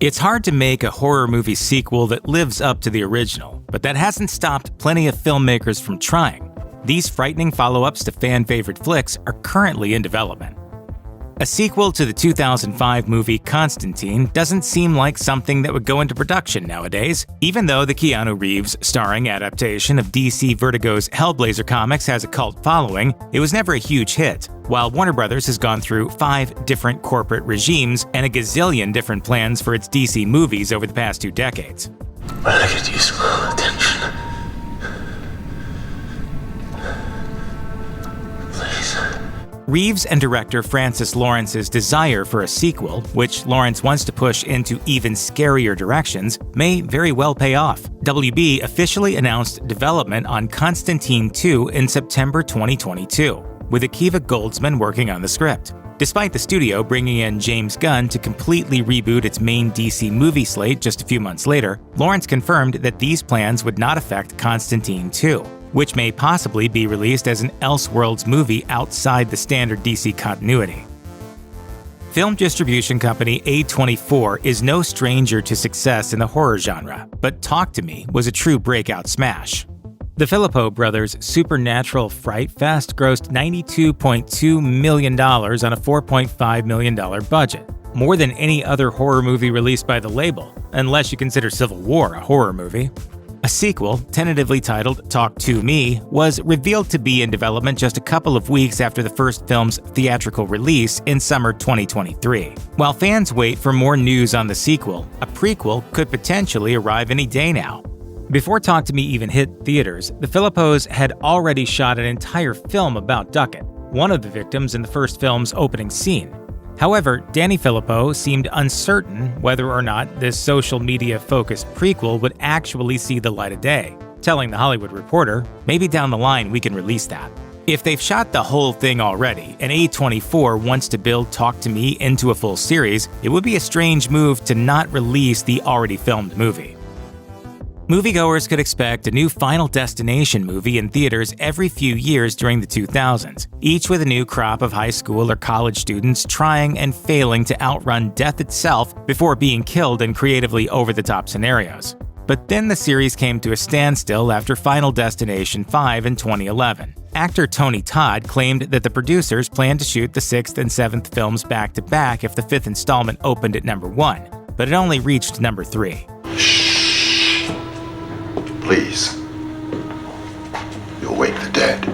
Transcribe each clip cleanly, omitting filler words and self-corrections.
It's hard to make a horror movie sequel that lives up to the original, but that hasn't stopped plenty of filmmakers from trying. These frightening follow-ups to fan-favorite flicks are currently in development. A sequel to the 2005 movie Constantine doesn't seem like something that would go into production nowadays, even though the Keanu Reeves starring adaptation of DC Vertigo's Hellblazer comics has a cult following. It was never a huge hit, while Warner Brothers has gone through 5 different corporate regimes and a gazillion different plans for its DC movies over the past 2 decades. Well, I could use some attention. Please. Reeves and director Francis Lawrence's desire for a sequel, which Lawrence wants to push into even scarier directions, may very well pay off. WB officially announced development on Constantine 2 in September 2022, with Akiva Goldsman working on the script. Despite the studio bringing in James Gunn to completely reboot its main DC movie slate just a few months later, Lawrence confirmed that these plans would not affect Constantine 2. Which may possibly be released as an Elseworlds movie outside the standard DC continuity. Film distribution company A24 is no stranger to success in the horror genre, but Talk to Me was a true breakout smash. The Filippo brothers' supernatural fright fest grossed $92.2 million on a $4.5 million budget, more than any other horror movie released by the label, unless you consider Civil War a horror movie. A sequel, tentatively titled Talk to Me, was revealed to be in development just a couple of weeks after the first film's theatrical release in summer 2023. While fans wait for more news on the sequel, a prequel could potentially arrive any day now. Before Talk to Me even hit theaters, the Filippos had already shot an entire film about Duckett, one of the victims in the first film's opening scene. However, Danny Filippo seemed uncertain whether or not this social media-focused prequel would actually see the light of day, telling The Hollywood Reporter, "Maybe down the line we can release that." If they've shot the whole thing already, and A24 wants to build Talk to Me into a full series, it would be a strange move to not release the already filmed movie. Moviegoers could expect a new Final Destination movie in theaters every few years during the 2000s, each with a new crop of high school or college students trying and failing to outrun death itself before being killed in creatively over-the-top scenarios. But then the series came to a standstill after Final Destination 5 in 2011. Actor Tony Todd claimed that the producers planned to shoot the 6th and 7th films back-to-back if the 5th installment opened at number 1, but it only reached number 3. Please. You'll wake the dead.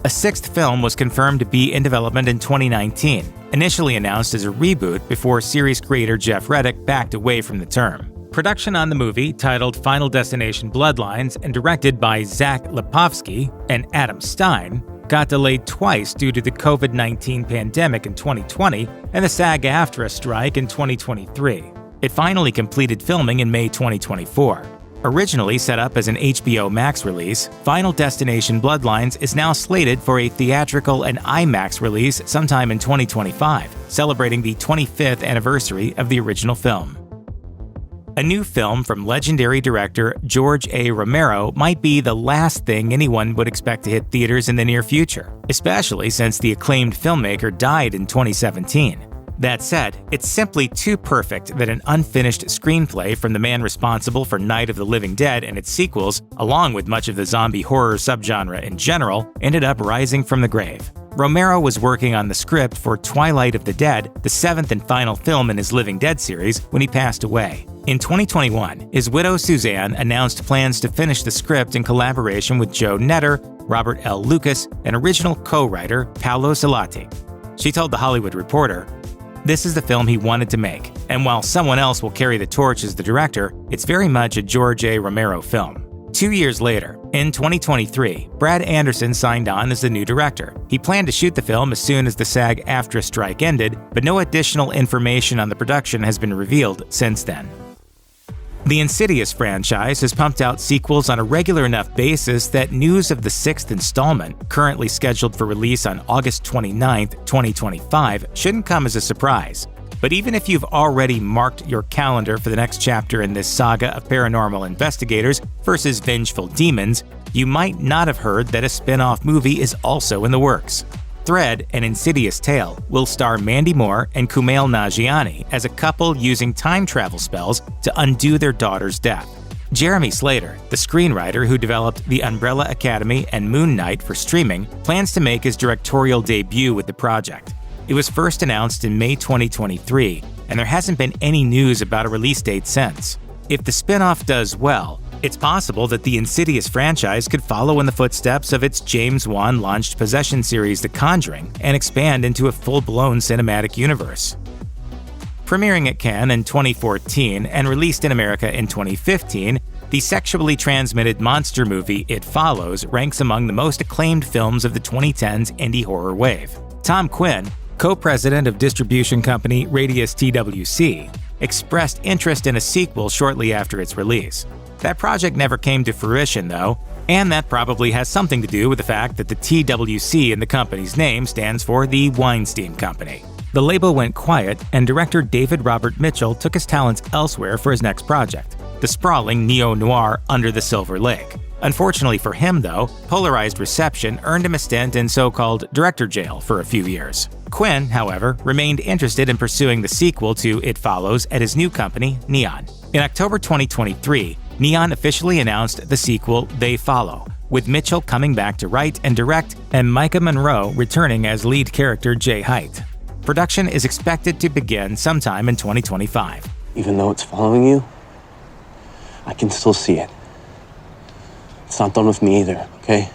A 6th film was confirmed to be in development in 2019, initially announced as a reboot before series creator Jeff Reddick backed away from the term. Production on the movie, titled Final Destination Bloodlines and directed by Zach Lipovsky and Adam Stein, got delayed twice due to the COVID-19 pandemic in 2020 and the SAG-AFTRA strike in 2023. It finally completed filming in May 2024. Originally set up as an HBO Max release, Final Destination Bloodlines is now slated for a theatrical and IMAX release sometime in 2025, celebrating the 25th anniversary of the original film. A new film from legendary director George A. Romero might be the last thing anyone would expect to hit theaters in the near future, especially since the acclaimed filmmaker died in 2017. That said, it's simply too perfect that an unfinished screenplay from the man responsible for Night of the Living Dead and its sequels, along with much of the zombie horror subgenre in general, ended up rising from the grave. Romero was working on the script for Twilight of the Dead, the 7th and final film in his Living Dead series, when he passed away. In 2021, his widow Suzanne announced plans to finish the script in collaboration with Joe Netter, Robert L. Lucas, and original co-writer Paolo Salati. She told The Hollywood Reporter, "This is the film he wanted to make, and while someone else will carry the torch as the director, it's very much a George A. Romero film." 2 years later, in 2023, Brad Anderson signed on as the new director. He planned to shoot the film as soon as the SAG-AFTRA strike ended, but no additional information on the production has been revealed since then. The Insidious franchise has pumped out sequels on a regular enough basis that news of the 6th installment, currently scheduled for release on August 29, 2025, shouldn't come as a surprise. But even if you've already marked your calendar for the next chapter in this saga of paranormal investigators versus vengeful demons, you might not have heard that a spin-off movie is also in the works. Thread, an Insidious tale, will star Mandy Moore and Kumail Nanjiani as a couple using time travel spells to undo their daughter's death. Jeremy Slater, the screenwriter who developed The Umbrella Academy and Moon Knight for streaming, plans to make his directorial debut with the project. It was first announced in May 2023, and there hasn't been any news about a release date since. If the spin-off does well, it's possible that the Insidious franchise could follow in the footsteps of its James Wan-launched possession series The Conjuring and expand into a full-blown cinematic universe. Premiering at Cannes in 2014 and released in America in 2015, the sexually transmitted monster movie It Follows ranks among the most acclaimed films of the 2010s indie horror wave. Tom Quinn, co-president of distribution company Radius TWC, expressed interest in a sequel shortly after its release. That project never came to fruition, though, and that probably has something to do with the fact that the TWC in the company's name stands for the Weinstein Company. The label went quiet, and director David Robert Mitchell took his talents elsewhere for his next project, the sprawling neo-noir Under the Silver Lake. Unfortunately for him, though, polarized reception earned him a stint in so-called director jail for a few years. Quinn, however, remained interested in pursuing the sequel to It Follows at his new company, Neon. In October 2023, Neon officially announced the sequel They Follow, with Mitchell coming back to write and direct and Micah Monroe returning as lead character Jay Height. Production is expected to begin sometime in 2025. Even though it's following you, I can still see it. It's not done with me either, okay?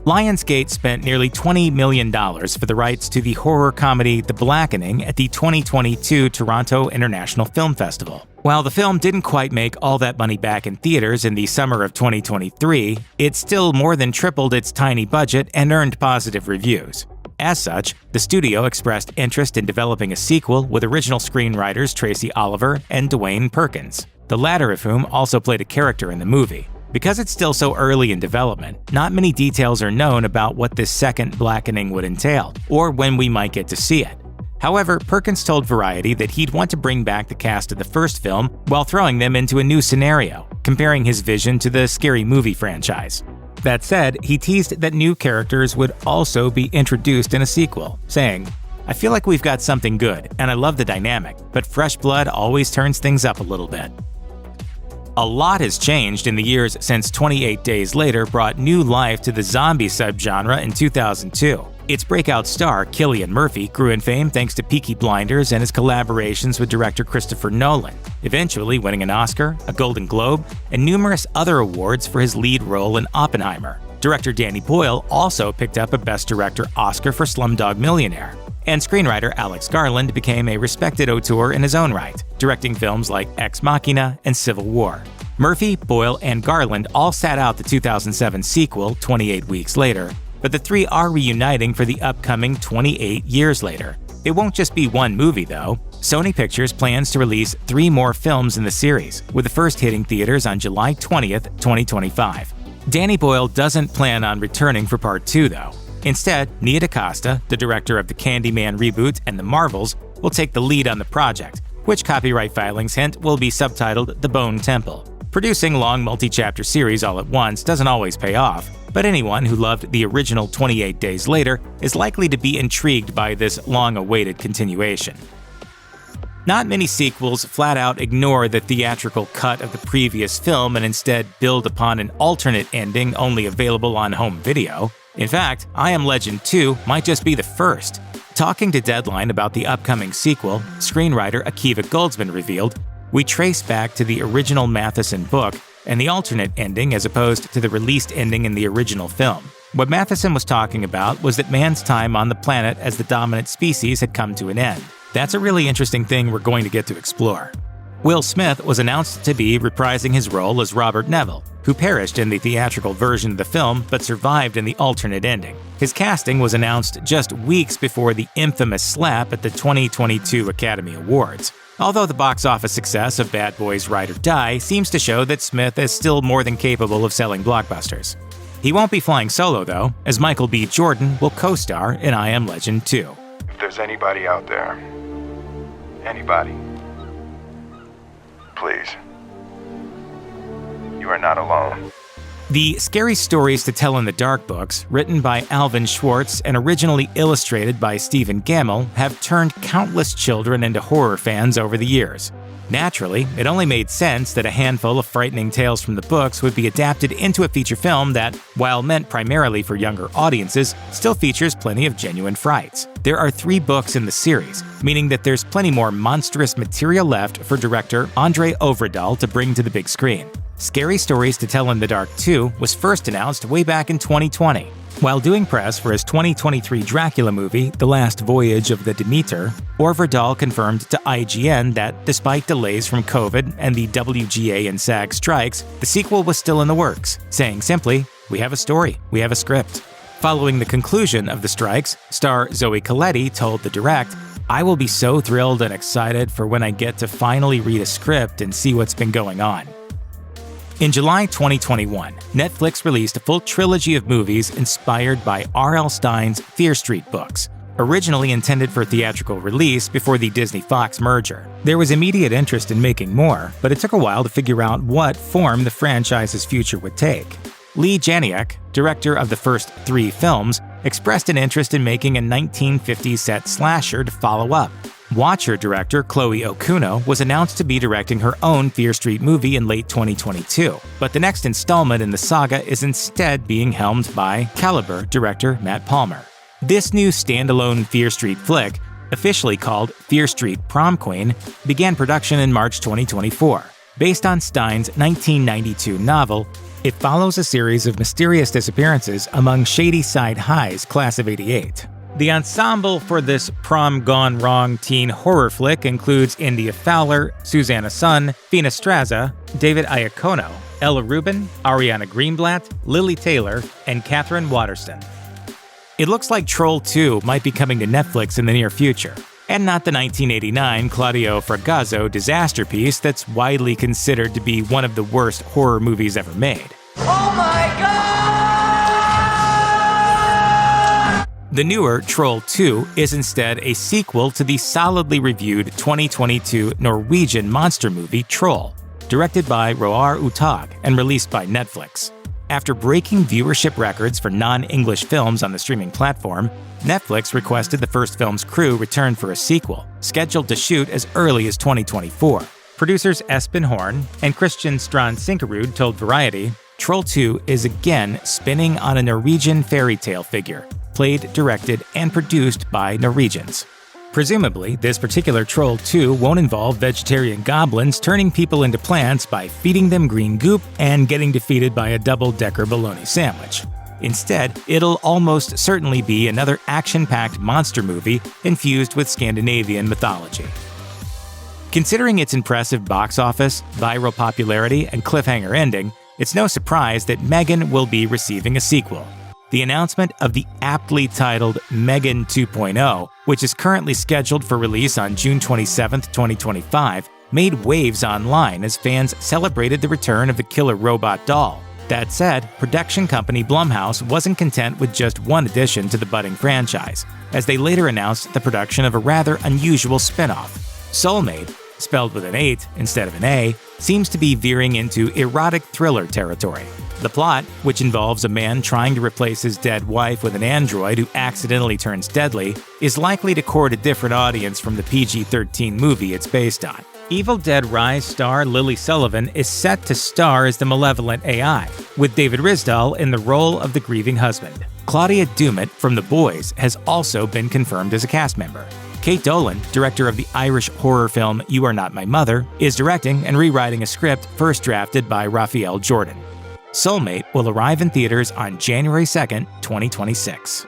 Lionsgate spent nearly $20 million for the rights to the horror comedy The Blackening at the 2022 Toronto International Film Festival. While the film didn't quite make all that money back in theaters in the summer of 2023, it still more than tripled its tiny budget and earned positive reviews. As such, the studio expressed interest in developing a sequel with original screenwriters Tracy Oliver and Dwayne Perkins, the latter of whom also played a character in the movie. Because it's still so early in development, not many details are known about what this second Blackening would entail, or when we might get to see it. However, Perkins told Variety that he'd want to bring back the cast of the first film while throwing them into a new scenario, comparing his vision to the Scary Movie franchise. That said, he teased that new characters would also be introduced in a sequel, saying, "I feel like we've got something good, and I love the dynamic, but fresh blood always turns things up a little bit." A lot has changed in the years since 28 Days Later brought new life to the zombie subgenre in 2002. Its breakout star, Cillian Murphy, grew in fame thanks to Peaky Blinders and his collaborations with director Christopher Nolan, eventually winning an Oscar, a Golden Globe, and numerous other awards for his lead role in Oppenheimer. Director Danny Boyle also picked up a Best Director Oscar for Slumdog Millionaire. And screenwriter Alex Garland became a respected auteur in his own right, directing films like Ex Machina and Civil War. Murphy, Boyle, and Garland all sat out the 2007 sequel, 28 Weeks Later, but the three are reuniting for the upcoming 28 Years Later. It won't just be one movie, though. Sony Pictures plans to release 3 more films in the series, with the first hitting theaters on July 20th, 2025. Danny Boyle doesn't plan on returning for Part 2, though. Instead, Nia DaCosta, the director of the Candyman reboot and The Marvels, will take the lead on the project, which copyright filings hint will be subtitled The Bone Temple. Producing long multi-chapter series all at once doesn't always pay off, but anyone who loved the original 28 Days Later is likely to be intrigued by this long-awaited continuation. Not many sequels flat out ignore the theatrical cut of the previous film and instead build upon an alternate ending only available on home video. In fact, I Am Legend 2 might just be the first. Talking to Deadline about the upcoming sequel, screenwriter Akiva Goldsman revealed, "We trace back to the original Matheson book and the alternate ending as opposed to the released ending in the original film. What Matheson was talking about was that man's time on the planet as the dominant species had come to an end. That's a really interesting thing we're going to get to explore." Will Smith was announced to be reprising his role as Robert Neville, who perished in the theatrical version of the film but survived in the alternate ending. His casting was announced just weeks before the infamous slap at the 2022 Academy Awards. Although the box office success of Bad Boys Ride or Die seems to show that Smith is still more than capable of selling blockbusters. He won't be flying solo, though, as Michael B. Jordan will co-star in I Am Legend 2. If there's anybody out there, anybody, please, you are not alone. The Scary Stories to Tell in the Dark books, written by Alvin Schwartz and originally illustrated by Stephen Gammell, have turned countless children into horror fans over the years. Naturally, it only made sense that a handful of frightening tales from the books would be adapted into a feature film that, while meant primarily for younger audiences, still features plenty of genuine frights. There are 3 books in the series, meaning that there's plenty more monstrous material left for director Andre Overdahl to bring to the big screen. Scary Stories to Tell in the Dark 2 was first announced way back in 2020. While doing press for his 2023 Dracula movie, The Last Voyage of the Demeter, Overdahl confirmed to IGN that despite delays from COVID and the WGA and SAG strikes, the sequel was still in the works, saying simply, "We have a story, we have a script." Following the conclusion of the strikes, star Zoe Colletti told The Direct, "I will be so thrilled and excited for when I get to finally read a script and see what's been going on." In July 2021, Netflix released a full trilogy of movies inspired by R.L. Stine's Fear Street books, originally intended for theatrical release before the Disney-Fox merger. There was immediate interest in making more, but it took a while to figure out what form the franchise's future would take. Lee Janiak, director of the first 3 films, expressed an interest in making a 1950s set slasher to follow up. Watcher director Chloe Okuno was announced to be directing her own Fear Street movie in late 2022, but the next installment in the saga is instead being helmed by Caliber director Matt Palmer. This new standalone Fear Street flick, officially called Fear Street Prom Queen, began production in March 2024. Based on Stine's 1992 novel, it follows a series of mysterious disappearances among Shady Side High's class of '88. The ensemble for this prom gone wrong teen horror flick includes India Fowler, Susanna Sun, Fina Straza, David Iacono, Ella Rubin, Ariana Greenblatt, Lily Taylor, and Catherine Waterston. It looks like Troll 2 might be coming to Netflix in the near future, and not the 1989 Claudio Fragazzo disaster piece that's widely considered to be one of the worst horror movies ever made. Oh my God! The newer Troll 2 is instead a sequel to the solidly reviewed 2022 Norwegian monster movie Troll, directed by Roar Uthaug and released by Netflix. After breaking viewership records for non-English films on the streaming platform, Netflix requested the first film's crew return for a sequel, scheduled to shoot as early as 2024. Producers Espen Horn and Christian Strand Sinkerud told Variety, Troll 2 is again spinning on a Norwegian fairy tale figure, played, directed, and produced by Norwegians. Presumably, this particular Troll 2 won't involve vegetarian goblins turning people into plants by feeding them green goop and getting defeated by a double-decker bologna sandwich. Instead, it'll almost certainly be another action-packed monster movie infused with Scandinavian mythology. Considering its impressive box office, viral popularity, and cliffhanger ending, it's no surprise that Megan will be receiving a sequel. The announcement of the aptly titled Megan 2.0, which is currently scheduled for release on June 27, 2025, made waves online as fans celebrated the return of the killer robot doll. That said, production company Blumhouse wasn't content with just one addition to the budding franchise, as they later announced the production of a rather unusual spin-off. Soulmate, spelled with an 8 instead of an A, seems to be veering into erotic thriller territory. The plot, which involves a man trying to replace his dead wife with an android who accidentally turns deadly, is likely to court a different audience from the PG-13 movie it's based on. Evil Dead Rise star Lily Sullivan is set to star as the malevolent AI, with David Risdall in the role of the grieving husband. Claudia Dumit from The Boys has also been confirmed as a cast member. Kate Dolan, director of the Irish horror film You Are Not My Mother, is directing and rewriting a script first drafted by Raphael Jordan. Soulmate will arrive in theaters on January 2nd, 2026.